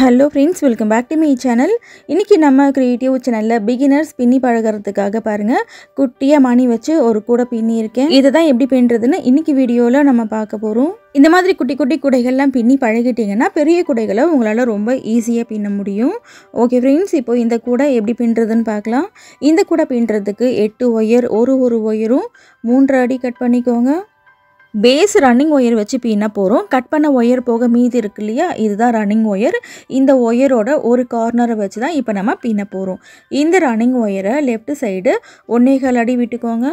Hello friends, welcome back to my channel. இன்னைக்கு நம்ம creative சேனல்ல பிகினர்ஸ் பின்னி பழகிறதுக்காக பாருங்க குட்டியா மணி வச்சு ஒரு கூட பின்னி இருக்கேன். இத தான் எப்படி பின்றதுன்னு இன்னைக்கு வீடியோல நம்ம பார்க்க போறோம். இந்த மாதிரி குட்டி குட்டி குடைகள்லாம் பின்னி பழகிட்டீங்கன்னா பெரிய குடைகளை உங்களால ரொம்ப ஈஸியா பின்ன முடியும். ஓகே फ्रेंड्स, இப்போ இந்த கூட எப்படி பின்றதுன்னு பார்க்கலாம். இந்த கூட பின்றதுக்கு 8 ஒயர் ஒரு ஒயரும் 3 அடி கட் பண்ணிக்கோங்க. பேஸ் ரன்னிங் ஒயர் வச்சு பின்ன போகிறோம். கட் பண்ண ஒயர் போக மீதி இருக்கு இல்லையா, இதுதான் ரன்னிங் ஒயர். இந்த ஒயரோட ஒரு கார்னரை வச்சு தான் இப்போ நம்ம பின்ன போகிறோம். இந்த ரன்னிங் ஒயரை லெஃப்ட் சைடு 1.25 அடி விட்டுக்கோங்க.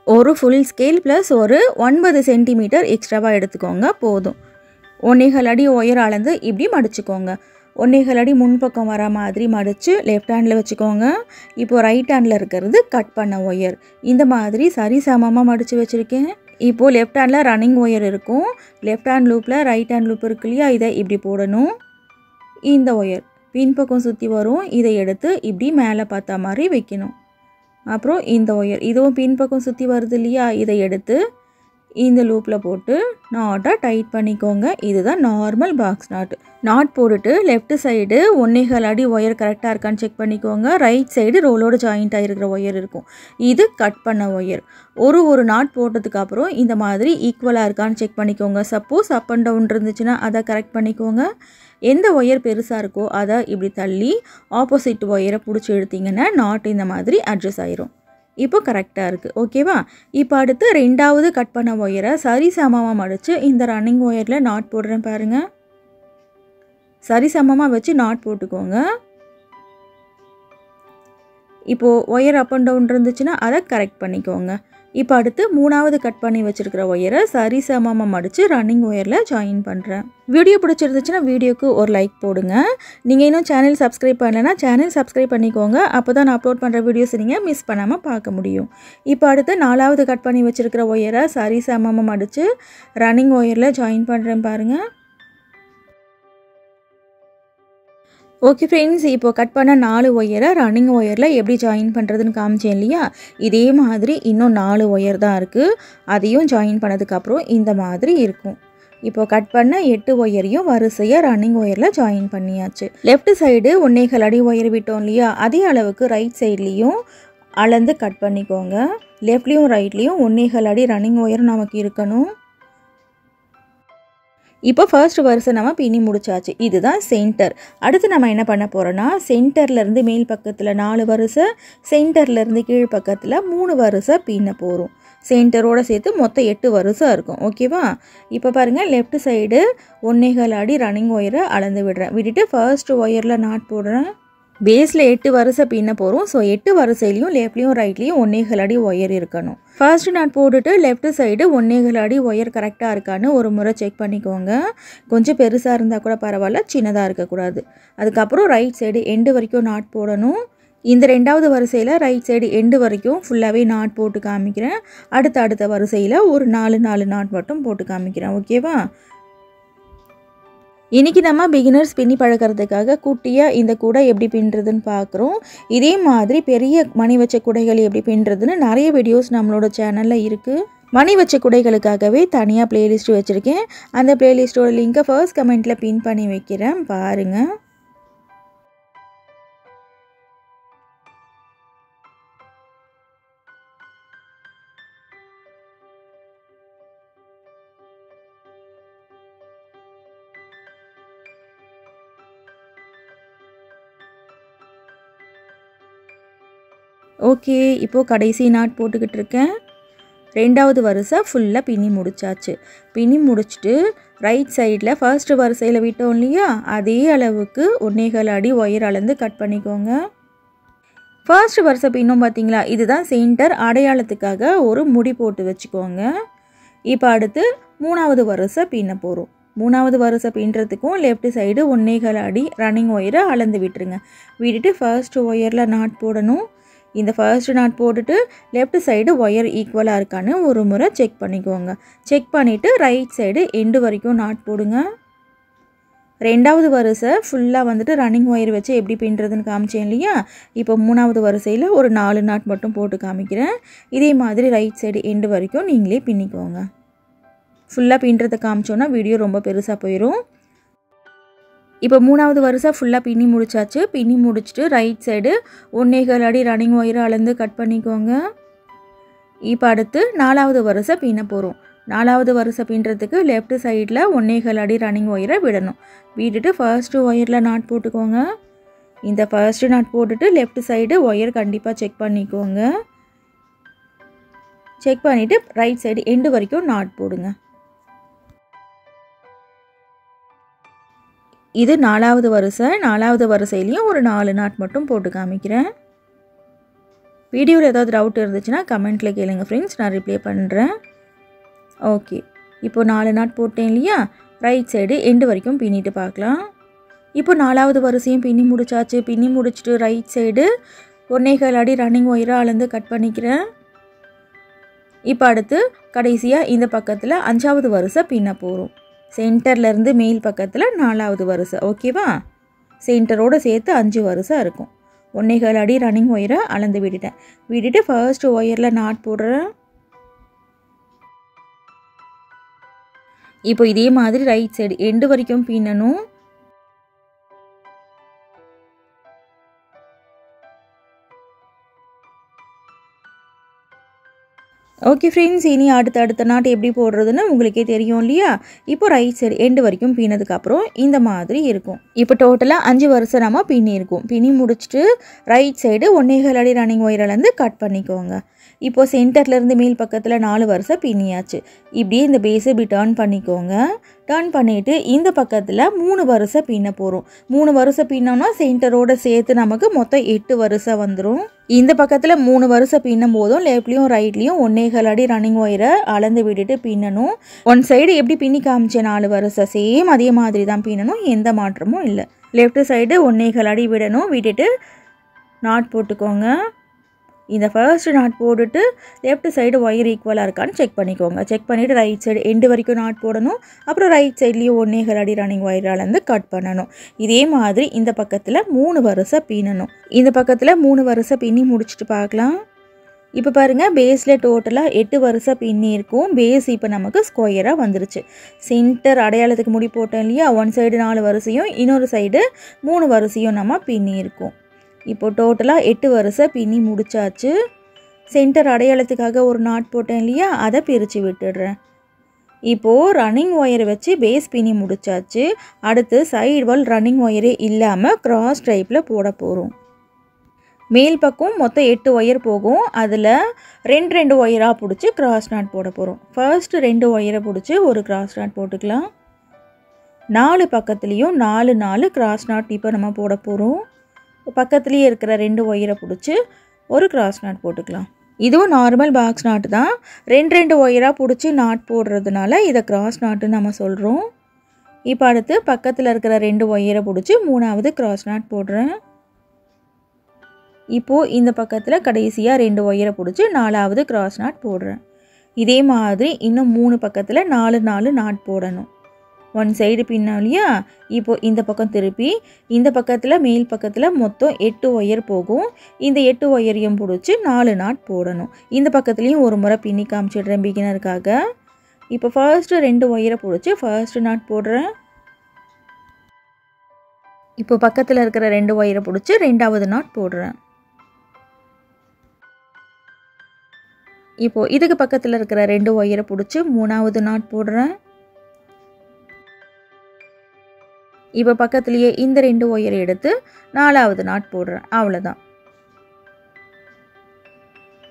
ஒரு ஃபுல் ஸ்கேல் ப்ளஸ் ஒரு 9 சென்டிமீட்டர் எக்ஸ்ட்ராவாக எடுத்துக்கோங்க போதும். 1.25 அடி ஒயர் அளந்து இப்படி மடிச்சுக்கோங்க. 1.25 அடி முன்பக்கம் வர மாதிரி மடித்து லெஃப்ட் ஹேண்டில் வச்சுக்கோங்க. இப்போது ரைட் ஹேண்டில் இருக்கிறது கட் பண்ண ஒயர். இந்த மாதிரி சரி சமமாக மடித்து வச்சுருக்கேன். இப்போது லெஃப்ட் ஹேண்டில் ரன்னிங் ஒயர் இருக்கும். லெஃப்ட் ஹேண்ட் லூப்பில் ரைட் ஹேண்ட் லூப் இருக்கு இல்லையா, இதை இப்படி போடணும். இந்த ஒயர் பின்பக்கம் சுற்றி வரும். இதை எடுத்து இப்படி மேலே பார்த்தா மாதிரி வைக்கணும். அப்புறம் இந்த ஒயர் இதுவும் பின்பக்கம் சுற்றி வருது இல்லையா, இதை எடுத்து இந்த லூப்பில் போட்டு நாட்டை டைட் பண்ணிக்கோங்க. இதுதான் நார்மல் பாக்ஸ் நாட் போட்டுட்டு லெஃப்ட் சைடு 1.25 அடி ஒயர் கரெக்டாக இருக்கான்னு செக் பண்ணிக்கோங்க. ரைட் சைடு ரோலோடு ஜாயிண்ட் ஆகிருக்கிற ஒயர் இருக்கும். இது கட் பண்ண ஒயர். ஒரு நாட் போட்டதுக்கப்புறம் இந்த மாதிரி ஈக்குவலாக இருக்கான்னு செக் பண்ணிக்கோங்க. சப்போஸ் அப் அண்ட் டவுன் இருந்துச்சுன்னா அதை கரெக்ட் பண்ணிக்கோங்க. எந்த ஒயர் பெருசாக இருக்கோ அதை இப்படி தள்ளி ஆப்போசிட் ஒயரை பிடிச்சி எடுத்திங்கன்னா நாட் இந்த மாதிரி அட்ஜஸ்ட் ஆயிரும். இப்போ கரெக்டாக இருக்குது. ஓகேவா? இப்போ அடுத்து ரெண்டாவது கட் பண்ண ஒயரை சரி சமமாக மடித்து இந்த ரன்னிங் ஒயரில் நாட் போடுறேன் பாருங்கள். சரி சமமாக வச்சு நாட் போட்டுக்கோங்க. இப்போது ஒயர் அப் அண்ட் டவுன் இருந்துச்சுன்னா அதை கரெக்ட் பண்ணிக்கோங்க. இப்போ அடுத்து மூணாவது கட் பண்ணி வச்சுருக்கிற ஒயரை சரி சமமாக மடித்து ரன்னிங் ஒயரில் ஜாயின் பண்ணுறேன். வீடியோ பிடிச்சிருந்துச்சுன்னா வீடியோக்கு ஒரு லைக் போடுங்க. நீங்கள் இன்னும் சேனல் சப்ஸ்கிரைப் பண்ணலைன்னா சேனல் சப்ஸ்கிரைப் பண்ணிக்கோங்க. அப்போ தான் நான் அப்லோட் பண்ணுற வீடியோஸ் நீங்கள் மிஸ் பண்ணாமல் பார்க்க முடியும். இப்போ அடுத்து நாலாவது கட் பண்ணி வச்சுருக்கிற ஒயரை சரி சமமாக மடித்து ரன்னிங் ஒயரில் ஜாயின் பண்ணுறேன் பாருங்கள். ஓகே ஃப்ரெண்ட்ஸ், இப்போது கட் பண்ண 4 ஒயரை ரன்னிங் ஒயரில் எப்படி ஜாயின் பண்ணுறதுன்னு காமிச்சேன் இல்லையா, இதே மாதிரி இன்னும் 4 ஒயர் தான் இருக்குது. அதையும் ஜாயின் பண்ணதுக்கப்புறம் இந்த மாதிரி இருக்கும். இப்போது கட் பண்ண 8 ஒயரையும் வரிசையாக ரன்னிங் ஒயரில் ஜாயின் பண்ணியாச்சு. லெஃப்ட் சைடு 1.25 அடி ஒயர் விட்டோம் இல்லையா, அதே அளவுக்கு ரைட் சைட்லேயும் அளந்து கட் பண்ணிக்கோங்க. லெஃப்ட்லேயும் ரைட்லேயும் 1.25 அடி ரன்னிங் ஒயர் நமக்கு இருக்கணும். இப்போ ஃபர்ஸ்ட் வரிசை நம்ம பின்னி முடிச்சாச்சு. இதுதான் சென்டர். அடுத்து நம்ம என்ன பண்ண போகிறோன்னா, சென்டர்லேருந்து மேல் பக்கத்தில் 4 வரிசை, சென்டர்லேருந்து கீழ் பக்கத்தில் 3 வரிசை பின்ன போகிறோம். சென்டரோடு சேர்த்து மொத்தம் 8 வரிசை இருக்கும். ஓகேவா? இப்போ பாருங்கள், லெஃப்ட் சைடு 1.25 அடி ரன்னிங் ஒயரை அளந்து விட்டுட்டு ஃபர்ஸ்ட் ஒயரில் நாட் போடுறேன். பேஸில் 8 வரிசை பின்ன போகிறோம். ஸோ 8 வரிசையிலையும் லெஃப்ட்லேயும் ரைட்லேயும் 1.25 அடி ஒயர் இருக்கணும். ஃபர்ஸ்ட் நாட் போட்டுட்டு லெஃப்ட் சைடு 1.25 அடி ஒயர் கரெக்டாக இருக்கான்னு ஒரு முறை செக் பண்ணிக்கோங்க. கொஞ்சம் பெருசாக இருந்தால் கூட பரவாயில்ல, சின்னதாக இருக்கக்கூடாது. அதுக்கப்புறம் ரைட் சைடு எண்டு வரைக்கும் நாட் போடணும். இந்த ரெண்டாவது வரிசையில் ரைட் சைடு எண்டு வரைக்கும் ஃபுல்லாகவே நாட் போட்டு காமிக்கிறேன். அடுத்த வரிசையில் ஒரு 4 நாட் மட்டும் போட்டு காமிக்கிறேன். ஓகேவா? இன்றைக்கி நம்ம பிகினர்ஸ் பின்னி பழகிறதுக்காக குட்டியாக இந்த கூடை எப்படி பின்னுறதுன்னு பார்க்குறோம். இதே மாதிரி பெரிய மணி வச்ச குடைகள் எப்படி பின்னுறதுன்னு நிறைய வீடியோஸ் நம்மளோட சேனலில் இருக்குது. மணி வச்ச குடைகளுக்காகவே தனியாக ப்ளேலிஸ்ட் வச்சுருக்கேன். அந்த ப்ளேலிஸ்ட்டோட லிங்கை ஃபர்ஸ்ட் கமெண்ட்டில் பின் பண்ணி வைக்கிறேன், பாருங்கள். ஓகே, இப்போது கடைசி நாட் போட்டுக்கிட்டு இருக்கேன். ரெண்டாவது வரிசை ஃபுல்லாக பின்னி முடிச்சாச்சு. பின்னி முடிச்சுட்டு ரைட் சைடில் ஃபர்ஸ்ட் வரிசையில் விட்டோம் இல்லையா, அதே அளவுக்கு 1.25 அடி ஒயர் அளந்து கட் பண்ணிக்கோங்க. ஃபர்ஸ்ட் வரிசை பின்னும் பார்த்தீங்களா, இதுதான் சென்டர். அடையாளத்துக்காக ஒரு முடி போட்டு வச்சுக்கோங்க. இப்போ அடுத்து மூணாவது வரிசை பின்ன போகிறோம். மூணாவது வரிசை பின்னுறதுக்கும் லெஃப்ட் சைடு 1.25 அடி ரன்னிங் ஒயரை அளந்து விட்டுட்டு ஃபர்ஸ்ட் ஒயரில் நாட் போடணும். இந்த ஃபர்ஸ்ட் நாட் போட்டுட்டு லெஃப்ட் சைடு ஒயர் ஈக்குவலாக இருக்கான்னு ஒரு முறை செக் பண்ணிக்கோங்க. செக் பண்ணிவிட்டு ரைட் சைடு எண்டு வரைக்கும் நாட் போடுங்க. ரெண்டாவது வரிசை ஃபுல்லாக வந்துட்டு ரன்னிங் ஒயர் வச்சு எப்படி பின்னுறதுன்னு காமிச்சேன் இல்லையா, இப்போ மூணாவது வரிசையில் ஒரு 4 நாட் மட்டும் போட்டு காமிக்கிறேன். இதே மாதிரி ரைட் சைடு எண்டு வரைக்கும் நீங்களே பின்னிக்கோங்க. ஃபுல்லாக பின்னுறதை காமிச்சோன்னா வீடியோ ரொம்ப பெருசாக போயிடும். இப்போ மூணாவது வரிசை ஃபுல்லாக பின்னி முடிச்சாச்சு. பின்னி முடிச்சுட்டு ரைட் சைடு 1.25 அடி ரன்னிங் ஒயரை அளந்து கட் பண்ணிக்கோங்க. இப்போ அடுத்து 4வது வரிசை பின்ன போகிறோம். 4வது வரிசை பின்னுறதுக்கு லெஃப்ட் சைடில் 1.25 அடி ரன்னிங் ஒயரை விடணும். விட்டுட்டு ஃபர்ஸ்ட்டு ஒயரில் நாட் போட்டுக்கோங்க. இந்த ஃபர்ஸ்ட்டு நாட் போட்டுட்டு லெஃப்ட் சைடு ஒயர் கண்டிப்பாக செக் பண்ணிக்கோங்க. செக் பண்ணிவிட்டு ரைட் சைடு எண்டு வரைக்கும் நாட் போடுங்க. இது 4வது வரிசை. 4வது வரிசையிலையும் ஒரு 4 நாட் மட்டும் போட்டு காமிக்கிறேன். வீடியோவில் ஏதாவது டவுட் இருந்துச்சுன்னா கமெண்ட்டில் கேளுங்க ஃப்ரெண்ட்ஸ், நான் ரிப்ளை பண்ணுறேன். ஓகே, இப்போது 4 நாட் போட்டேன் இல்லையா, ரைட் சைடு எண்டு வரைக்கும் பின்னிட்டு பார்க்கலாம். இப்போ 4வது வரிசையும் பின்னி முடிச்சாச்சு. பின்னி முடிச்சுட்டு ரைட் சைடு 1.25 அடி ரன்னிங் ஒயரை அளந்து கட் பண்ணிக்கிறேன். இப்போ அடுத்து கடைசியாக இந்த பக்கத்தில் 5வது வரிசை பின்ன போகிறோம். சென்டர்லேருந்து மேல் பக்கத்தில் 4வது வரிசை. ஓகேவா, சென்டரோடு சேர்த்து 5 வரிசை இருக்கும். 1.25 அடி ரன்னிங் ஒயரை அளந்து விட்டுட்டு ஃபர்ஸ்ட் ஒயரில் நாட் போடுறேன். இப்போ இதே மாதிரி ரைட் சைடு எண்டு வரைக்கும் பின்னணும். ஓகே ஃப்ரெண்ட்ஸ், இனி அடுத்த நாட் எப்படி போடுறதுன்னு உங்களுக்கே தெரியும் இல்லையா. இப்போ ரைட் சைடு எண்டு வரைக்கும் பின்னதுக்கப்புறம் இந்த மாதிரி இருக்கும். இப்போ டோட்டலாக 5 வரிசை நம்ம பின்னியிருக்கோம். பின்னி முடிச்சுட்டு ரைட் சைடு 1.25 அடி ரன்னிங் ஒயரிலேருந்து கட் பண்ணிக்கோங்க. இப்போது சென்டர்லேருந்து மேல் பக்கத்தில் 4 வரிசை பின்னியாச்சு. இப்படியே இந்த பேஸை இப்படி டர்ன் பண்ணிக்கோங்க. டர்ன் பண்ணிவிட்டு இந்த பக்கத்தில் 3 வரிசை பின்ன போகிறோம். 3 வரிசை பின்னோன்னா சென்டரோடு சேர்த்து நமக்கு மொத்தம் 8 வரிசை வந்துடும். இந்த பக்கத்தில் 3 வரிசை பின்னும் போதும் லெஃப்ட்லேயும் ரைட்லேயும் 1.25 அடி ரன்னிங் ஒயரை அளந்து விட்டுட்டு பின்னணும். ஒன் சைடு எப்படி பின்னி காமிச்சேன் 4 வரிசை சேம் அதே மாதிரி தான் பின்னணும், எந்த மாற்றமும் இல்லை. லெஃப்ட் சைடு 1.25 அடி விடணும். விட்டுட்டு நாட் போட்டுக்கோங்க. இந்த ஃபர்ஸ்ட் நாட் போட்டுட்டு லெஃப்ட் சைடு ஒயர் ஈக்குவலாக இருக்கான்னு செக் பண்ணிக்கோங்க. செக் பண்ணிவிட்டு ரைட் சைடு எண்டு வரைக்கும் நாட் போடணும். அப்புறம் ரைட் சைட்லேயும் 1.25 அடி ரன்னிங் ஒயராலேருந்து கட் பண்ணணும். இதே மாதிரி இந்த பக்கத்தில் 3 வரிசை பின்னணும். இந்த பக்கத்தில் 3 வரிசை பின்னி முடிச்சுட்டு பார்க்கலாம். இப்போ பாருங்கள், பேஸில் டோட்டலாக 8 வரிசை பின்னி இருக்கும். பேஸ் இப்போ நமக்கு ஸ்கொயராக வந்துருச்சு. சென்டர் அடையாளத்துக்கு முடி போட்டோம் இல்லையா, ஒன் சைடு 4 வரிசையும் இன்னொரு சைடு 3 வரிசையும் நம்ம பின்னி இருக்கோம். இப்போ டோட்டலாக 8 வரிசை பின்னி முடிச்சாச்சு. சென்டர் அடையாளத்துக்காக ஒரு நாட் போட்டேன் இல்லையா, அதை பிரித்து விட்டுடுறேன். இப்போது ரன்னிங் ஒயரை வச்சு பேஸ் பின்னி முடிச்சாச்சு. அடுத்து சைடு வால் ரன்னிங் ஒயரே இல்லாமல் கிராஸ் டைப்பில் போட போகிறோம். மேல் பக்கம் மொத்தம் 8 ஒயர் போகும். அதில் 2 ஒயராக பிடிச்சி கிராஸ் நாட் போட போகிறோம். ஃபர்ஸ்ட்டு 2 ஒயரை பிடிச்சி ஒரு கிராஸ் நாட் போட்டுக்கலாம். 4 பக்கத்துலேயும் 4 கிராஸ் நாட் இப்போ நம்ம போட போகிறோம். பக்கத்துலேயே இருக்கிற 2 ஒயரை பிடிச்சி ஒரு கிராஸ் நாட் போட்டுக்கலாம். இதுவும் நார்மல் பாக்ஸ் நாட்டு தான். 2 ஒயராக பிடிச்சி நாட் போடுறதுனால இதை கிராஸ் நாட்டுன்னு நம்ம சொல்கிறோம். இப்போ அடுத்து பக்கத்தில் இருக்கிற 2 ஒயரை பிடிச்சி 3வது கிராஸ் நாட் போடுறேன். இப்போது இந்த பக்கத்தில் கடைசியாக 2 ஒயரை பிடிச்சி 4வது கிராஸ் நாட் போடுறேன். இதே மாதிரி இன்னும் 3 பக்கத்தில் 4 நாட் போடணும். ஒன் சைடு பின்னோம் இல்லையா, இப்போது இந்த பக்கம் திருப்பி இந்த பக்கத்தில் மேல் பக்கத்தில் மொத்தம் 8 ஒயர் போகும். இந்த 8 ஒயரையும் பிடிச்சி 4 நாட் போடணும். இந்த பக்கத்துலேயும் ஒரு முறை பின்னி காமிச்சிடுறேன் பிகினருக்காக. இப்போ ஃபர்ஸ்ட்டு 2 ஒயரை பிடிச்சி ஃபர்ஸ்ட்டு நாட் போடுறேன். இப்போ பக்கத்தில் இருக்கிற 2 ஒயரை பிடிச்சி 2வது நாட் போடுறேன். இப்போது இதுக்கு பக்கத்தில் இருக்கிற 2 ஒயரை பிடிச்சி 3வது நாட் போடுறேன். இப்போ பக்கத்துலேயே இந்த 2 ஒயரை எடுத்து 4வது நாட் போடுறேன். அவ்வளோதான்.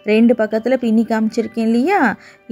2 பக்கத்தில் பின்னி காமிச்சிருக்கேன் இல்லையா,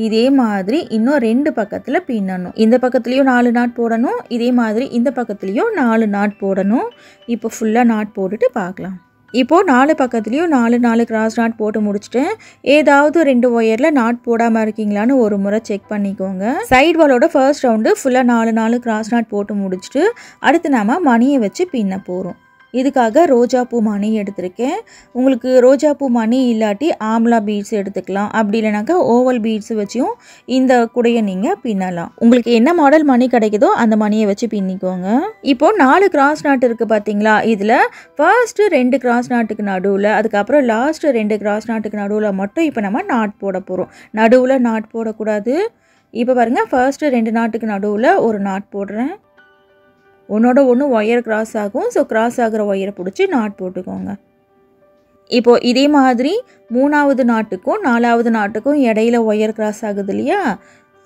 இதே மாதிரி இன்னும் 2 பக்கத்தில் பின்னணும். இந்த பக்கத்துலேயும் 4 நாட் போடணும். இதே மாதிரி இந்த பக்கத்துலேயும் 4 நாட் போடணும். இப்போ ஃபுல்லாக நாட் போட்டுட்டு பார்க்கலாம். இப்போது 4 பக்கத்துலேயும் 4 கிராஸ் நாட் போட்டு முடிச்சுட்டேன். ஏதாவது 2 ஒயரில் நாட் போடாமல் இருக்கீங்களான்னு ஒரு முறை செக் பண்ணிக்கோங்க. சைடு வாலோட ஃபர்ஸ்ட் ரவுண்டு ஃபுல்லாக 4 கிராஸ் நாட் போட்டு முடிச்சுட்டு அடுத்து நாம் மணியை வச்சு பின்ன போகிறோம். இதுக்காக ரோஜா பூ மணி எடுத்திருக்கேன். உங்களுக்கு ரோஜா பூ மணி இல்லாட்டி ஆம்லா பீட்ஸ் எடுத்துக்கலாம். அப்படி இல்லைனாக்கா ஓவல் பீட்ஸ் வச்சும் இந்த குடையை நீங்கள் பின்னலாம். உங்களுக்கு என்ன மாடல் மணி கிடைக்குதோ அந்த மணியை வச்சு பின்னிக்கோங்க. இப்போது 4 கிராஸ் நாட் இருக்குது பார்த்தீங்களா, இதில் ஃபர்ஸ்ட்டு 2 கிராஸ் நாட்டுக்கு நடுவில், அதுக்கப்புறம் லாஸ்ட்டு 2 கிராஸ் நாட்டுக்கு நடுவில் மட்டும் இப்போ நம்ம நாட் போட போகிறோம். நடுவில் நாட் போடக்கூடாது. இப்போ பாருங்கள், ஃபர்ஸ்ட்டு 2 நாட்டுக்கு நடுவில் ஒரு நாட் போடுறேன். ஒன்றோட ஒன்று ஒயர் கிராஸ் ஆகும். ஸோ கிராஸ் ஆகிற ஒயரை பிடிச்சி நாட் போட்டுக்கோங்க. இப்போது இதே மாதிரி 3வது நாட்டுக்கும் 4வது நாட்டுக்கும் இடையில ஒயர் கிராஸ் ஆகுது இல்லையா?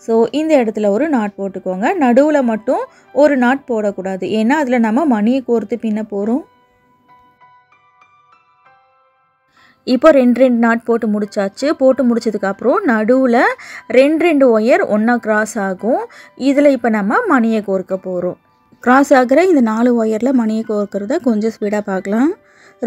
ஸோ இந்த இடத்துல ஒரு நாட் போட்டுக்கோங்க. நடுவில் மட்டும் ஒரு நாட் போடக்கூடாது, ஏன்னா அதில் நம்ம மணியை கோர்த்து பின்ன போகிறோம். இப்போ 2 நாட் போட்டு முடிச்சாச்சு. போட்டு முடிச்சதுக்கப்புறம் நடுவில் 2 ஒயர் ஒன்றா கிராஸ் ஆகும். இதில் இப்போ நம்ம மணியை கோர்க்க போகிறோம். கிராஸ் ஆகிற இந்த 4 ஒயரில் மணியை கோர்க்கிறத கொஞ்சம் ஸ்பீடாக பார்க்கலாம்.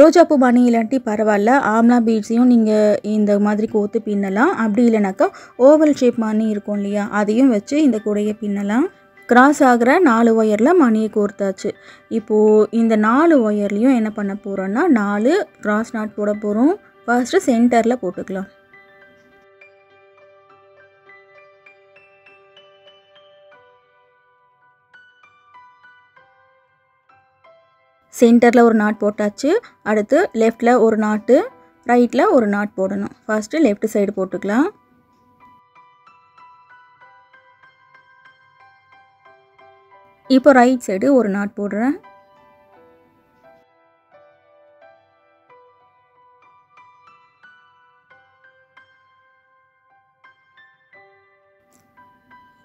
ரோஜாப்பூ மணி இல்லாட்டி பரவாயில்ல, ஆம்லா பீட்ஸையும் நீங்கள் இந்த மாதிரி கோர்த்து பின்னலாம். அப்படி இல்லைனாக்கா ஓவல் ஷேப் மணி இருக்கும் இல்லையா, அதையும் வச்சு இந்த கூடையை பின்னலாம். கிராஸ் ஆகிற 4 ஒயரில் மணியை கோர்த்தாச்சு. இப்போது இந்த 4 ஒயர்லேயும் என்ன பண்ண போகிறோன்னா 4 கிராஸ் நாட் போட போகிறோம். ஃபர்ஸ்ட்டு சென்டரில் போட்டுக்கலாம். சென்டரில் ஒரு நாட் போட்டாச்சு. அடுத்து லெஃப்டில் ஒரு நாட்டு, ரைட்டில் ஒரு நாட் போடணும். ஃபர்ஸ்ட்டு லெஃப்ட் சைடு போட்டுக்கலாம். இப்போ ரைட் சைடு ஒரு நாட் போடுறேன்.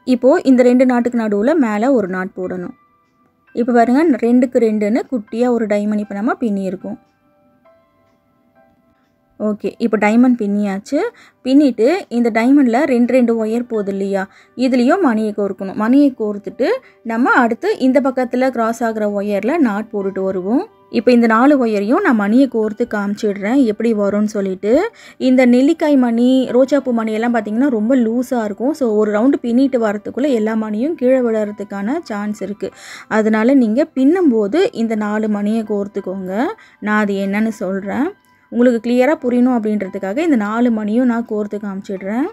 இப்போது இந்த 2 நாட்டுக்கு நடுவில் மேலே ஒரு நாட் போடணும். இப்போ பாருங்கள், 2க்கு 2ன்னு குட்டியாக ஒரு டைமண்ட் இப்போ நம்ம பின்னியிருக்கோம். ஓகே, இப்போ டைமண்ட் பின்னியாச்சு. பின்னிட்டு இந்த டைமண்டில் 2 ஒயர் போகுது இல்லையா, இதுலேயும் மணியை கோர்க்கணும். மணியை கோர்த்துட்டு நம்ம அடுத்து இந்த பக்கத்தில் கிராஸ் ஆகிற ஒயரில் நாட் போட்டுட்டு வருவோம். இப்போ இந்த 4 ஒயரையும் நான் மணியை கோர்த்து காமிச்சிடுறேன் எப்படி வரும்னு சொல்லிட்டு. இந்த நெல்லிக்காய் மணி, ரோஜாப்பூ மணி எல்லாம் பார்த்திங்கன்னா ரொம்ப லூஸாக இருக்கும். ஸோ ஒரு ரவுண்டு பின்னிட்டு வரத்துக்குள்ளே எல்லா மணியும் கீழே விழுறதுக்கான சான்ஸ் இருக்குது. அதனால் நீங்கள் பின்னும்போது இந்த 4 மணியை கோர்த்துக்கோங்க. நான் அது என்னன்னு சொல்கிறேன், உங்களுக்கு கிளியராக புரியணும் அப்படின்றதுக்காக இந்த 4 மணியும் நான் கோர்த்து காமிச்சிடுறேன்.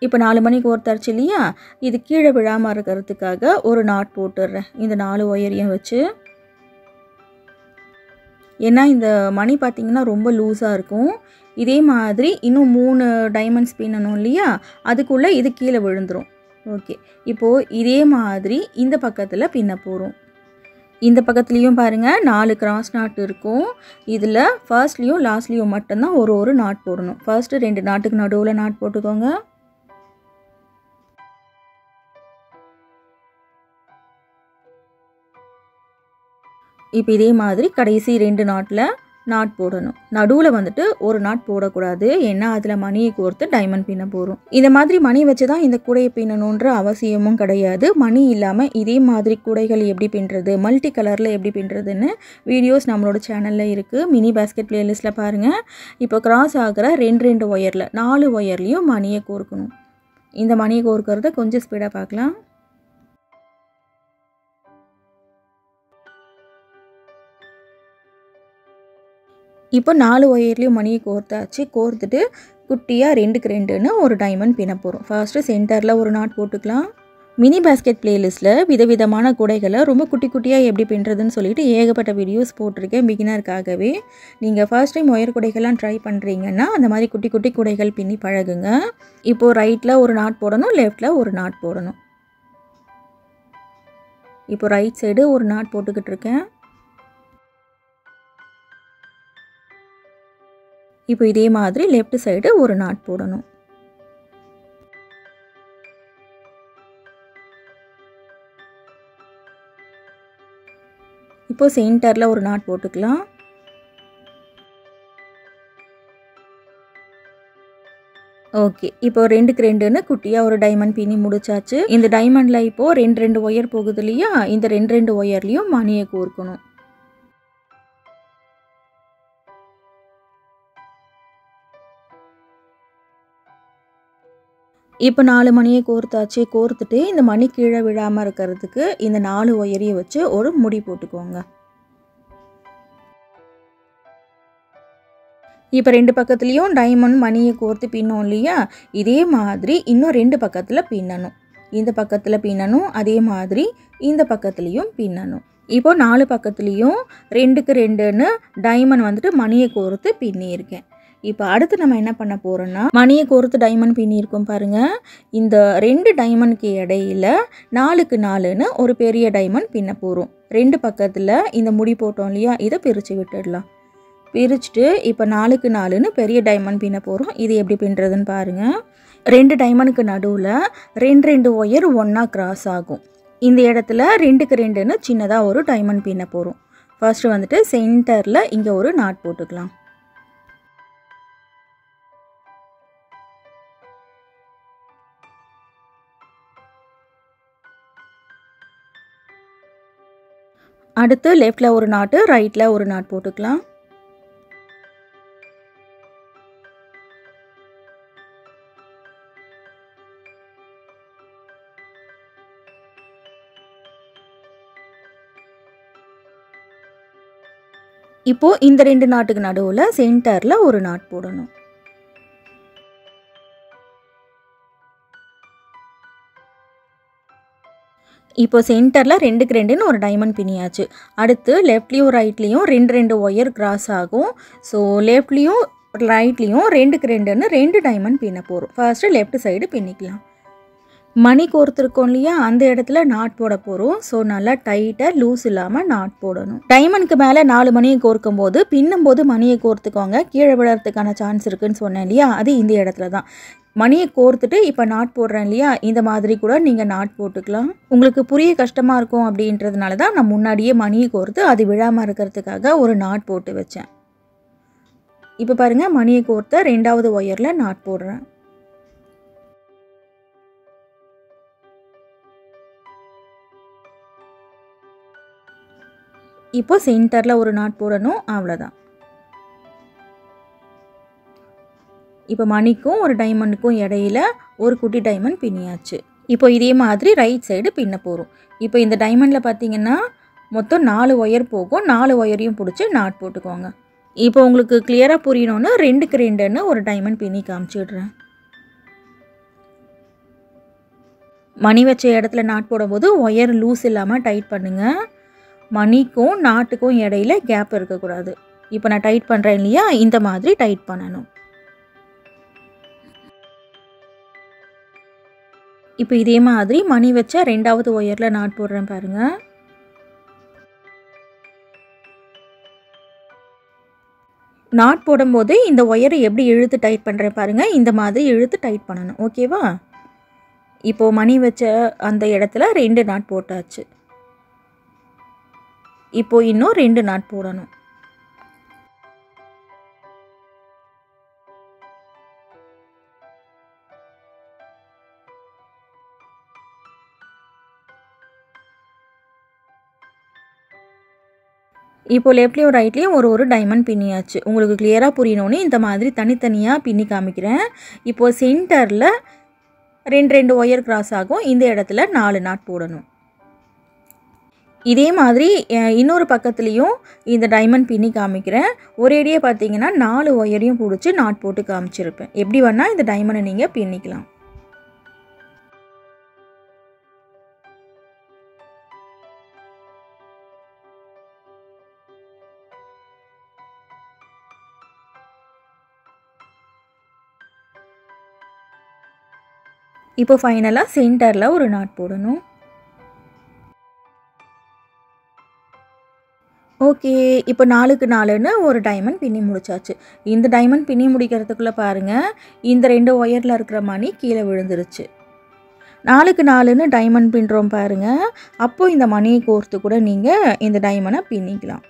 இப்போ 4 மணி கோர்த்தாச்சு இல்லையா, இது கீழே விழாமல் இருக்கிறதுக்காக ஒரு நாட் போட்டுடுறேன் இந்த 4 ஒயரையும் வச்சு. ஏன்னா இந்த மணி பார்த்திங்கன்னா ரொம்ப லூஸாக இருக்கும். இதே மாதிரி இன்னும் 3 டைமண்ட்ஸ் பின்னணும் இல்லையா, அதுக்குள்ளே இது கீழே விழுந்துடும். ஓகே, இப்போது இதே மாதிரி இந்த பக்கத்தில் பின்ன போகிறோம். இந்த பக்கத்துலேயும் பாருங்கள் 4 கிராஸ் நாட் இருக்கும். இதில் ஃபர்ஸ்ட்லேயும் லாஸ்ட்லேயும் மட்டும்தான் ஒரு நாட் போடணும். ஃபர்ஸ்ட்டு 2 நாட்டுக்கு நடுவில் நாட் போட்டுக்கோங்க. இப்போ இதே மாதிரி கடைசி 2 நாட்டில் நாட் போடணும். நடுவில் வந்துட்டு ஒரு நாட் போடக்கூடாது, ஏன்னா அதில் மணியை கோர்த்து டைமண்ட் பின்ன போகிறோம். இந்த மாதிரி மணி வச்சு தான் இந்த கூடையை பின்னணுன்ற அவசியமும் கிடையாது. மணி இல்லாமல் இதே மாதிரி கூடைகள் எப்படி பின்னுறது, மல்டி கலரில் எப்படி பின்னுறதுன்னு வீடியோஸ் நம்மளோட சேனலில் இருக்குது. மினி பேஸ்கெட் பிளேலிஸ்ட்டில் பாருங்கள். இப்போ கிராஸ் ஆகிற 2 ஒயரில் 4 ஒயர்லேயும் மணியை கோர்க்கணும். இந்த மணியை கோர்க்கிறத கொஞ்சம் ஸ்பீடாக பார்க்கலாம். இப்போ 4 ஒயர்லேயும் மணியை கோர்த்தாச்சு. கோர்த்துட்டு குட்டியாக 2க்கு 2ன்னு ஒரு டைமண்ட் பின்ன போகிறோம். ஃபர்ஸ்ட்டு சென்டரில் ஒரு நாட் போட்டுக்கலாம். மினி பேஸ்கெட் பிளேலிஸ்ட்டில் விதவிதமான கூடைகளை ரொம்ப குட்டி குட்டியாக எப்படி பின்னுறதுன்னு சொல்லிட்டு ஏகப்பட்ட வீடியோஸ் போட்டிருக்கேன் பிகினருக்காகவே. நீங்கள் ஃபர்ஸ்ட் டைம் ஒயர் கூடைகள்லாம் ட்ரை பண்ணுறீங்கன்னா அந்த மாதிரி குட்டி குட்டி கூடைகள் பின்னி பழகுங்க. இப்போது ரைட்டில் ஒரு நாட் போடணும், லெஃப்டில் ஒரு நாட் போடணும். இப்போ ரைட் சைடு ஒரு நாட் போட்டுக்கிட்டு இருக்கேன். இப்போ இதே மாதிரி லெஃப்ட் சைடு ஒரு நாட் போடணும். இப்போ சென்டரில் ஒரு நாட் போட்டுக்கலாம். ஓகே, இப்போ 2க்கு 2ன்னு குட்டியாக ஒரு டைமண்ட் பின்னி முடிச்சாச்சு. இந்த டைமண்டில் இப்போது 2 ஒயர் போகுது இல்லையா, இந்த 2 ஒயர்லேயும் மணியை கோர்க்கணும். இப்போ 4 மணியை கோர்த்தாச்சு. கோர்த்துட்டு இந்த மணி கீழே விழாமல் இருக்கிறதுக்கு இந்த 4 ஒயரையும் வச்சு ஒரு முடி போட்டுக்கோங்க. இப்போ 2 பக்கத்துலேயும் டைமண்ட் மணியை கோர்த்து பின்னோம் இல்லையா, இதே மாதிரி இன்னும் 2 பக்கத்தில் பின்னணும். இந்த பக்கத்தில் பின்னணும், அதே மாதிரி இந்த பக்கத்துலேயும் பின்னணும். இப்போ 4 பக்கத்துலேயும் 2க்கு 2ன்னு டைமண்ட் வந்துட்டு மணியை கோர்த்து பின்னியிருக்கேன். இப்போ அடுத்து நம்ம என்ன பண்ண போகிறோன்னா மணியை கோர்த்து டைமண்ட் பின்னி இருக்கும் பாருங்கள். இந்த 2 டைமண்ட்க்கு இடையில 4க்கு 4ன்னு ஒரு பெரிய டைமண்ட் பின்ன போகிறோம். 2 பக்கத்தில் இந்த முடி போட்டோம் இல்லையா, இதை பிரித்து விட்டுடலாம். பிரிச்சுட்டு இப்போ 4க்கு 4ன்னு பெரிய டைமண்ட் பின்ன போகிறோம். இது எப்படி பின்னுறதுன்னு பாருங்கள். 2 டைமண்டுக்கு நடுவில் 2 ஒயர் ஒன்றா கிராஸ் ஆகும். இந்த இடத்துல 2க்கு 2ன்னு சின்னதாக ஒரு டைமண்ட் பின்ன போகிறோம். ஃபர்ஸ்ட் வந்துட்டு சென்டரில் இங்கே ஒரு நாட் போட்டுக்கலாம். அடுத்து லெஃப்டில் ஒரு நாட்டு, ரைட்டில் ஒரு நாட் போட்டுக்கலாம். இப்போ இந்த 2 நாட்டுக்கு நடுவில் சென்டரில் ஒரு நாட் போடணும். இப்போ சென்டரில் 2க்கு 2ன்னு ஒரு டைமண்ட் பின்னியாச்சு. அடுத்து லெஃப்ட்லேயும் ரைட்லேயும் 2 ஒயர் கிராஸ் ஆகும். ஸோ லெஃப்ட்லேயும் ரைட்லேயும் 2க்கு 2ன்னு 2 டைமண்ட் பின்ன போகிறோம். ஃபர்ஸ்ட்டு லெஃப்ட் சைடு பின்னிக்கலாம். மணி கோர்த்துருக்கோம் இல்லையா, அந்த இடத்துல நாட் போட போகிறோம். ஸோ நல்லா டைட்டாக லூஸ் இல்லாமல் நாட் போடணும். டைமண்ட்க்கு மேலே 4 மணியை கோர்க்கும் போது பின்னும்போது மணியை கோர்த்துக்கோங்க. கீழே விழறதுக்கான சான்ஸ் இருக்குதுன்னு சொன்னேன் இல்லையா, அது இந்த இடத்துல தான். மணியை கோர்த்துட்டு இப்போ நாட் போடுறேன் இல்லையா, இந்த மாதிரி கூட நீங்கள் நாட் போட்டுக்கலாம். உங்களுக்கு புரிய கஷ்டமாக இருக்கும் அப்படின்றதுனால தான் நான் முன்னாடியே மணியை கோர்த்து அது விழாமல் இருக்கிறதுக்காக ஒரு நாட் போட்டு வச்சேன். இப்போ பாருங்கள், மணியை கோர்த்த 2வது ஒயரில் நாட் போடுறேன். இப்போ சென்டரில் ஒரு நாட் போடணும், அவ்வளோதான். இப்போ மணிக்கும் ஒரு டைமண்டுக்கும் இடையில ஒரு குட்டி டைமண்ட் பின்னியாச்சு. இப்போ இதே மாதிரி ரைட் சைடு பின்ன போகிறோம். இப்போ இந்த டைமண்டில் பார்த்தீங்கன்னா மொத்தம் 4 ஒயர் போகும். 4 ஒயரையும் பிடிச்சி நாட் போட்டுக்கோங்க. இப்போ உங்களுக்கு கிளியராக புரியணும்னு 2க்கு 2ன்னு ஒரு டைமண்ட் பின்னி காமிச்சிடுறேன். மணி வச்ச இடத்துல நாட் போடும்போது ஒயர் லூஸ் இல்லாமல் டைட் பண்ணுங்கள். மணிக்கும் நாட்டுக்கும் இடையில கேப் இருக்கக்கூடாது. இப்போ நான் டைட் பண்ணுறேன் இல்லையா, இந்த மாதிரி டைட் பண்ணணும். இப்போ இதே மாதிரி மணி வச்ச 2வது ஒயரில் நாட் போடுறேன் பாருங்கள். நாட் போடும்போது இந்த ஒயரை எப்படி இழுத்து டைட் பண்ணுறேன் பாருங்கள். இந்த மாதிரி இழுத்து டைட் பண்ணணும், ஓகேவா? இப்போது மணி வச்ச அந்த இடத்துல 2 நாட் போட்டாச்சு. இப்போ இன்னும் 2 நாட் போடணும். இப்போ லெஃப்ட்லேயும் ரைட்லேயும் ஒரு டைமண்ட் பின்னியாச்சு. உங்களுக்கு கிளியராக புரியணும்னு இந்த மாதிரி தனித்தனியாக பின்னி காமிக்கிறேன். இப்போது சென்டரில் 2 ஒயர் கிராஸ் ஆகும். இந்த இடத்துல 4 நாட் போடணும். இதே மாதிரி இன்னொரு பக்கத்துலேயும் இந்த டைமண்ட் பின்னி காமிக்கிறேன். ஒரேடியே பார்த்தீங்கன்னா 4 ஒயரையும் பிடிச்சி நாட் போட்டு காமிச்சிருப்பேன். எப்படி வேணால் இந்த டைமண்டை நீங்கள் பின்னிக்கலாம். இப்போ ஃபைனலாக சென்டரில் ஒரு நாட் போடணும். ஓகே, இப்போ 4க்கு 4ன்னு ஒரு டைமண்ட் பின்னி முடிச்சாச்சு. இந்த டைமண்ட் பின்னி முடிக்கிறதுக்குள்ளே பாருங்கள், இந்த 2 ஒயரில் இருக்கிற மணி கீழே விழுந்துருச்சு. 4க்கு 4ன்னு டைமண்ட் பின்னுறோம் பாருங்கள். அப்போது இந்த மணியை கோர்த்து கூட நீங்கள் இந்த டைமண்டை பின்னிக்கலாம்.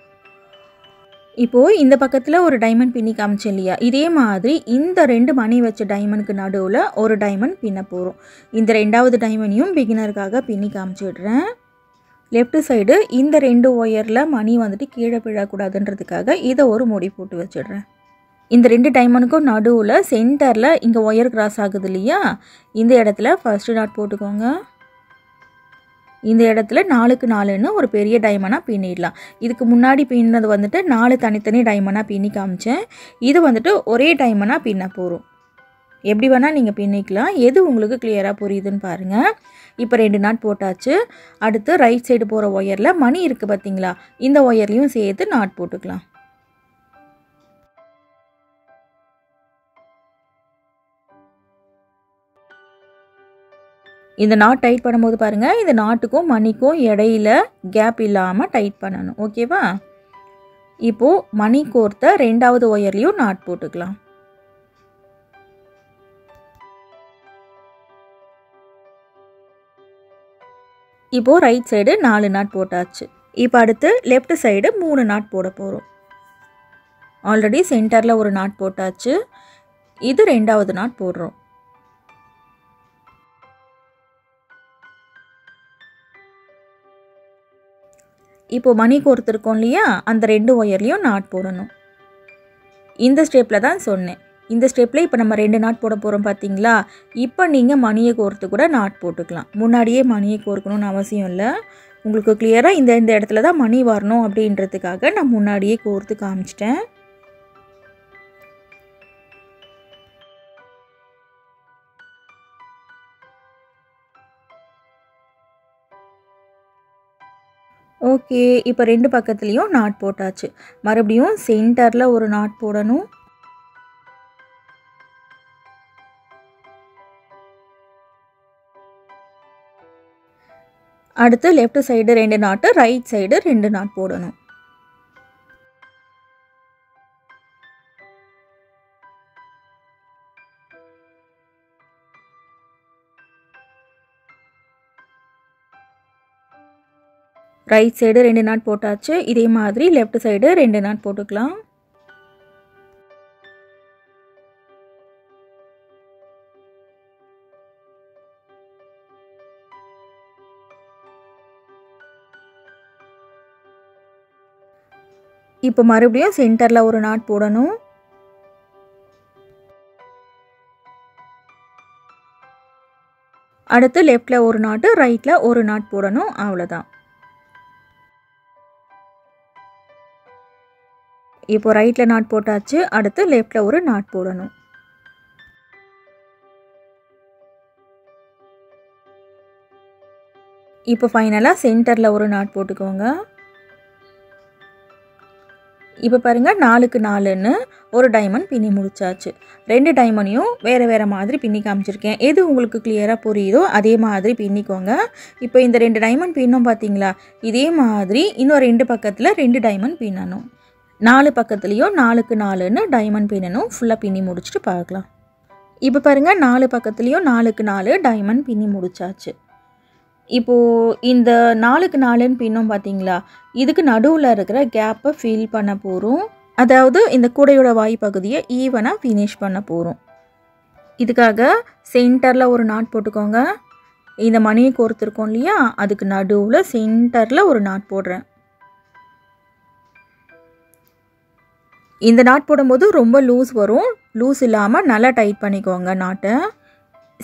இப்போது இந்த பக்கத்தில் ஒரு டைமண்ட் பின்னி காமிச்சேன் இல்லையா, இதே மாதிரி இந்த 2 மணி வச்ச டைமண்டுக்கு நடுவில் ஒரு டைமண்ட் பின்ன போகிறோம். இந்த 2வது டைமண்டையும் பிகினருக்காக பின்னி காமிச்சிடுறேன். லெஃப்ட் சைடு இந்த 2 ஒயரில் மணி வந்துட்டு கீழே விழக்கூடாதுன்றதுக்காக இதை ஒரு முடி போட்டு வச்சிடுறேன். இந்த 2 டைமண்டுக்கும் நடுவில் சென்டரில் இங்கே ஒயர் கிராஸ் ஆகுது இல்லையா, இந்த இடத்துல ஃபர்ஸ்ட் நாட் போட்டுக்கோங்க. இந்த இடத்துல 4க்கு 4ன்னு ஒரு பெரிய டைமண்டாக பின்னிடலாம். இதுக்கு முன்னாடி பின்னது வந்துட்டு 4 தனித்தனி டைமண்டாக பின்னி காமிச்சேன். இது வந்துட்டு ஒரே டைமண்டாக பின்ன போகிறோம். எப்படி வேணால் நீங்கள் பின்னிக்கலாம், எது உங்களுக்கு கிளியராக புரியுதுன்னு பாருங்கள். இப்போ 2 நாட் போட்டாச்சு. அடுத்து ரைட் சைடு போகிற ஒயரில் மணி இருக்குது பார்த்தீங்களா, இந்த ஒயர்லையும் சேர்த்து நாட் போட்டுக்கலாம். இந்த நாட் டைட் பண்ணும்போது பாருங்கள், இந்த நாட்டுக்கும் மணிக்கும் இடையில கேப் இல்லாமல் டைட் பண்ணணும். ஓகேவா? இப்போது மணி கோர்த்த 2வது ஒயர்லேயும் நாட் போட்டுக்கலாம். இப்போது ரைட் சைடு 4 நாட் போட்டாச்சு. இப்போ அடுத்து லெஃப்ட் சைடு 3 நாட் போட போகிறோம். ஆல்ரெடி சென்டரில் ஒரு நாட் போட்டாச்சு. இது 2வது நாட் போடுறோம். இப்போது மணி கோர்த்துருக்கோம் இல்லையா, அந்த 2 ஒயர்லேயும் நாட் போடணும். இந்த ஸ்டெப்பில் தான் சொன்னேன். இந்த ஸ்டெப்பில் இப்போ நம்ம 2 நாட் போட போகிறோம் பார்த்தீங்களா. இப்போ நீங்கள் மணியை கோர்த்து கூட நாட் போட்டுக்கலாம். முன்னாடியே மணியை கோர்க்கணும்னு அவசியம் இல்லை. உங்களுக்கு கிளியராக இந்த இடத்துல தான் மணி வரணும் அப்படின்றதுக்காக நான் முன்னாடியே கோர்த்து காமிச்சிட்டேன். ஓகே, இப்போ 2 பக்கத்துலேயும் நாட் போட்டாச்சு. மறுபடியும் சென்டரில் ஒரு நாட் போடணும். அடுத்து லெஃப்ட் சைடு 2 நாட்டு, ரைட் சைடு 2 நாட் போடணும். ரைட் சைடு 2 நாட் போட்டாச்சு. இதே மாதிரி லெஃப்ட் சைடு 2 நாட் போட்டுக்கலாம். இப்போ மறுபடியும் சென்டரில் ஒரு நாட் போடணும். அடுத்து லெஃப்டில் ஒரு நாட்டு, ரைட்டில் ஒரு நாட் போடணும். அவ்வளோதான். இப்போ ரைட்டில் நாட் போட்டாச்சு. அடுத்து லெஃப்டில் ஒரு நாட் போடணும். இப்போ ஃபைனலாக சென்டரில் ஒரு நாட் போட்டுக்கோங்க. இப்போ பாருங்கள், 4க்கு 4ன்னு ஒரு டைமண்ட் பின்னி முடிச்சாச்சு. 2 டைமண்டையும் வேறு வேறு மாதிரி பின்னி காமிச்சிருக்கேன். எது உங்களுக்கு கிளியராக புரியுதோ அதே மாதிரி பின்னிக்கோங்க. இப்போ இந்த 2 டைமண்ட் பின்னோம் பார்த்தீங்களா, இதே மாதிரி இன்னும் 2 பக்கத்தில் 2 டைமண்ட் பின்னணும். 4 பக்கத்துலேயும் 4க்கு 4ன்னு டைமண்ட் பின்னணும். ஃபுல்லாக பின்னி முடிச்சுட்டு பார்க்கலாம். இப்போ பாருங்கள், 4 பக்கத்துலேயும் 4க்கு 4 டைமண்ட் பின்னி முடிச்சாச்சு. இப்போது இந்த 4க்கு 4ன்னு பின்னோம் பார்த்தீங்களா, இதுக்கு நடுவில் இருக்கிற கேப்பை ஃபில் பண்ண போகிறோம். அதாவது இந்த கூடையோட வாய் பகுதியை ஈவனாக ஃபினிஷ் பண்ண போகிறோம். இதுக்காக சென்டரில் ஒரு நாட் போட்டுக்கோங்க. இந்த மணியை கோர்த்துருக்கோம் இல்லையா, அதுக்கு நடுவில் சென்டரில் ஒரு நாட் போடுறேன். இந்த நாட் போடும்போது ரொம்ப லூஸ் வரும். லூஸ் இல்லாமல் நல்லா டைட் பண்ணிக்கோங்க நாட்டை.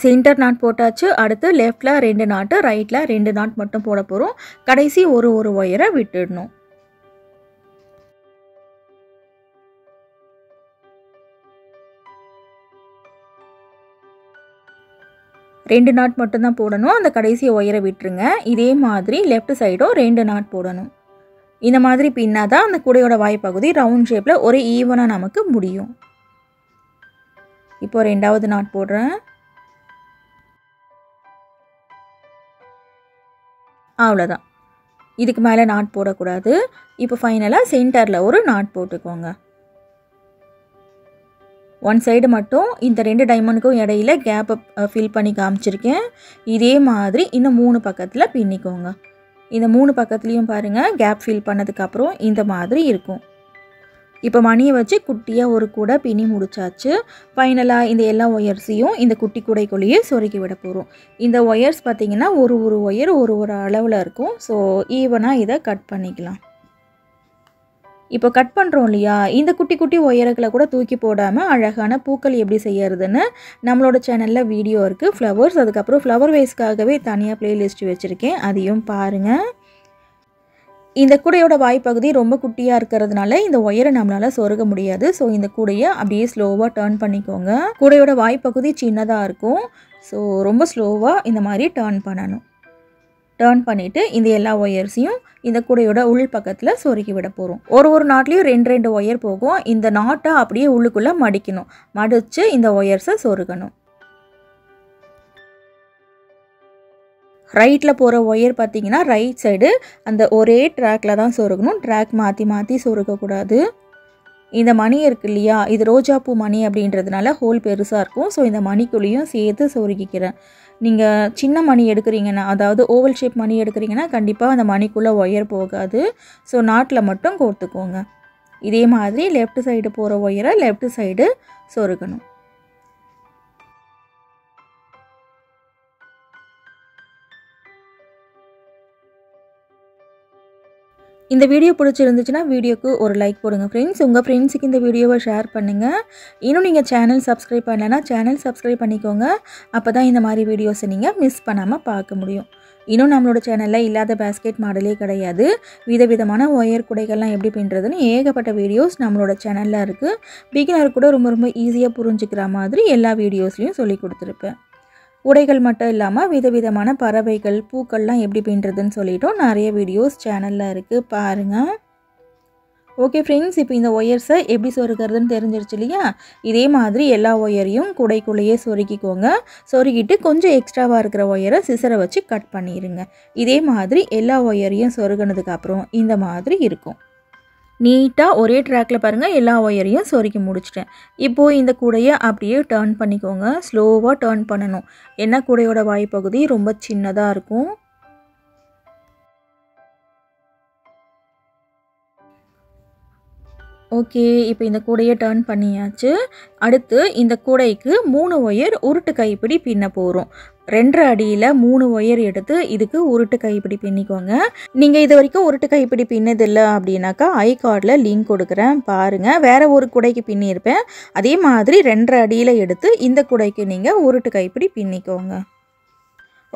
சென்டர் நாட் போட்டாச்சு. அடுத்து லெஃப்டில் 2 நாட்டு, ரைட்டில் 2 நாட் மட்டும் போட போகிறோம். கடைசி ஒரு ஒயரை விட்டுடணும். ரெண்டு நாட் மட்டும்தான் போடணும். அந்த கடைசி ஒயரை விட்டுருங்க. இதே மாதிரி லெஃப்ட் சைடும் 2 நாட் போடணும். இந்த மாதிரி பின்னாதான் அந்த கூடையோட வாய்ப்பகுதி ரவுண்ட் ஷேப்பில் ஒரு ஈவனாக நமக்கு முடியும். இப்போ 2வது நாட் போடுறேன். அவ்வளோதான். இதுக்கு மேலே நாட் போடக்கூடாது. இப்போ ஃபைனலாக சென்டரில் ஒரு நாட் போட்டுக்கோங்க. ஒன் சைடு மட்டும் இந்த 2 டைமண்டுக்கும் இடையில கேப்பை ஃபில் பண்ணி காமிச்சிருக்கேன். இதே மாதிரி இன்னும் 3 பக்கத்தில் பின்னிக்கோங்க. இந்த 3 பக்கத்துலேயும் பாருங்கள், கேப் ஃபில் பண்ணதுக்கப்புறம் இந்த மாதிரி இருக்கும். இப்போ மணியை வச்சு குட்டியாக ஒரு கூடை பின்னி முடிச்சாச்சு. ஃபைனலாக இந்த எல்லா ஒயர்ஸையும் இந்த குட்டி கூடைக்குள்ளேயே சொருக்கி விட போகிறோம். இந்த ஒயர்ஸ் பார்த்திங்கன்னா ஒரு ஒயர் ஒரு அளவில் இருக்கும். ஸோ ஈவனாக இதை கட் பண்ணிக்கலாம். இப்போ கட் பண்ணுறோம் இல்லையா, இந்த குட்டி குட்டி ஒயர்களை கூட தூக்கி போடாமல் அழகான பூக்கள் எப்படி செய்யறதுன்னு நம்மளோட சேனலில் வீடியோ இருக்குது. ஃப்ளவர்ஸ், அதுக்கப்புறம் ஃப்ளவர் வேஸ்க்காகவே தனியாக ப்ளேலிஸ்ட் வச்சுருக்கேன், அதையும் பாருங்கள். இந்த கூடையோட வாய்ப்பகுதி ரொம்ப குட்டியாக இருக்கிறதுனால இந்த ஒயரை நம்மளால் சொருக முடியாது. ஸோ இந்த கூடையை அப்படியே ஸ்லோவாக டர்ன் பண்ணிக்கோங்க. கூடையோட வாய்ப்பகுதி சின்னதாக இருக்கும். ஸோ ரொம்ப ஸ்லோவாக இந்த மாதிரி டர்ன் பண்ணணும். டர்ன் பண்ணிவிட்டு இந்த எல்லா ஒயர்ஸையும் இந்த கூடையோட உள் பக்கத்தில் சொருக்கி விட போகிறோம். ஒரு நாட்லேயும் 2 ஒயர் போகும். இந்த நாட்டை அப்படியே உள்ளுக்குள்ளே மடிக்கணும். மடித்து இந்த ஒயர்ஸை சொருகணும். ரைட்டில் போகிற ஒயர் பார்த்திங்கன்னா ரைட் சைடு அந்த ஒரே ட்ராக்கில் தான் சொருகணும். ட்ராக் மாற்றி மாற்றி சொருகக்கூடாது. இந்த மணி இருக்கு இல்லையா, இது ரோஜாப்பூ மணி அப்படின்றதுனால ஹோல் பெருசாக இருக்கும். ஸோ இந்த மணிக்குள்ளேயும் சேர்த்து சொருகிக்கிறேன். நீங்கள் சின்ன மணி எடுக்கிறீங்கன்னா, அதாவது ஓவல் ஷேப் மணி எடுக்கிறீங்கன்னா கண்டிப்பாக அந்த மணிக்குள்ளே ஒயர் போகாது. ஸோ நாட்டில் மட்டும் கோர்த்துக்கோங்க. இதே மாதிரி லெஃப்ட் சைடு போகிற ஒயரை லெஃப்ட் சைடு சொருகணும். இந்த வீடியோ பிடிச்சிருந்துச்சுன்னா வீடியோக்கு ஒரு லைக் போடுங்க ஃப்ரெண்ட்ஸ். உங்கள் ஃப்ரெண்ட்ஸுக்கு இந்த வீடியோவை ஷேர் பண்ணுங்கள். இன்னும் நீங்கள் சேனல் சப்ஸ்கிரைப் பண்ணலைன்னா சேனல் சப்ஸ்கிரைப் பண்ணிக்கோங்க. அப்போ தான் இந்த மாதிரி வீடியோஸை நீங்கள் மிஸ் பண்ணாமல் பார்க்க முடியும். இன்னும் நம்மளோட சேனலில் இல்லாத பேஸ்கெட் மாடலே கிடையாது. விதவிதமான ஒயர் குடைகள்லாம் எப்படி பின்னுறதுன்னு ஏகப்பட்ட வீடியோஸ் நம்மளோட சேனலில் இருக்குது. பிகினர் கூட ரொம்ப ரொம்ப ஈஸியாக புரிஞ்சுக்கிற மாதிரி எல்லா வீடியோஸ்லையும் சொல்லி கொடுத்துருப்பேன். உடைகள் மட்டும் இல்லாமல் விதவிதமான பறவைகள், பூக்கள்லாம் எப்படி பின்னுறதுன்னு சொல்லிட்டோம் நிறைய வீடியோஸ் சேனலில் இருக்குது, பாருங்கள். ஓகே ஃப்ரெண்ட்ஸ், இப்போ இந்த ஒயர்ஸை எப்படி சொருகிறதுன்னு தெரிஞ்சிருச்சு இல்லையா? இதே மாதிரி எல்லா ஒயரையும் குடைக்குள்ளேயே சொருகிக்கோங்க. சொருகிட்டு கொஞ்சம் எக்ஸ்ட்ராவாக இருக்கிற ஒயரை சிசரை வச்சு கட் பண்ணிடுங்க. இதே மாதிரி எல்லா ஒயரையும் சொருகினதுக்கப்புறம் இந்த மாதிரி இருக்கும். நீட்டாக ஒரே ட்ராக்கில் பாருங்கள் எல்லா ஒயரையும் சொருக்கி முடிச்சிட்டேன். இப்போது இந்த கூடையை அப்படியே டர்ன் பண்ணிக்கோங்க. ஸ்லோவாக டர்ன் பண்ணணும். ஏன்னா கூடையோட வாய்ப்பகுதி ரொம்ப சின்னதாக இருக்கும். ஓகே, இப்போ இந்த கூடையை டர்ன் பண்ணியாச்சு. அடுத்து இந்த கூடைக்கு 3 ஒயர் உருட்டு கைப்பிடி பின்ன போகிறோம். 2.5 அடியில் 3 ஒயர் எடுத்து இதுக்கு உருட்டு கைப்பிடி பின்னிக்கோங்க. நீங்கள் இது வரைக்கும் உருட்டு கைப்பிடி பின்னதில்லை அப்படின்னாக்கா ஐ கார்டில் லிங்க் கொடுக்குறேன், பாருங்கள். வேறு ஒரு கூடைக்கு பின்னியிருப்பேன். அதே மாதிரி 2.5 அடியில் எடுத்து இந்த கூடைக்கு நீங்கள் உருட்டு கைப்பிடி பின்னிக்கோங்க.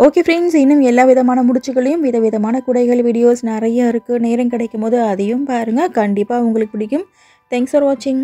ஓகே ஃப்ரெண்ட்ஸ், இன்னும் எல்லா விதமான முடிச்சுகளையும் விதவிதமான குடைகள் வீடியோஸ் நிறைய இருக்குது. நேரம் கிடைக்கும் போது அதையும் பாருங்கள், கண்டிப்பாக உங்களுக்கு பிடிக்கும். தேங்க்ஸ் ஃபார் வாட்சிங்.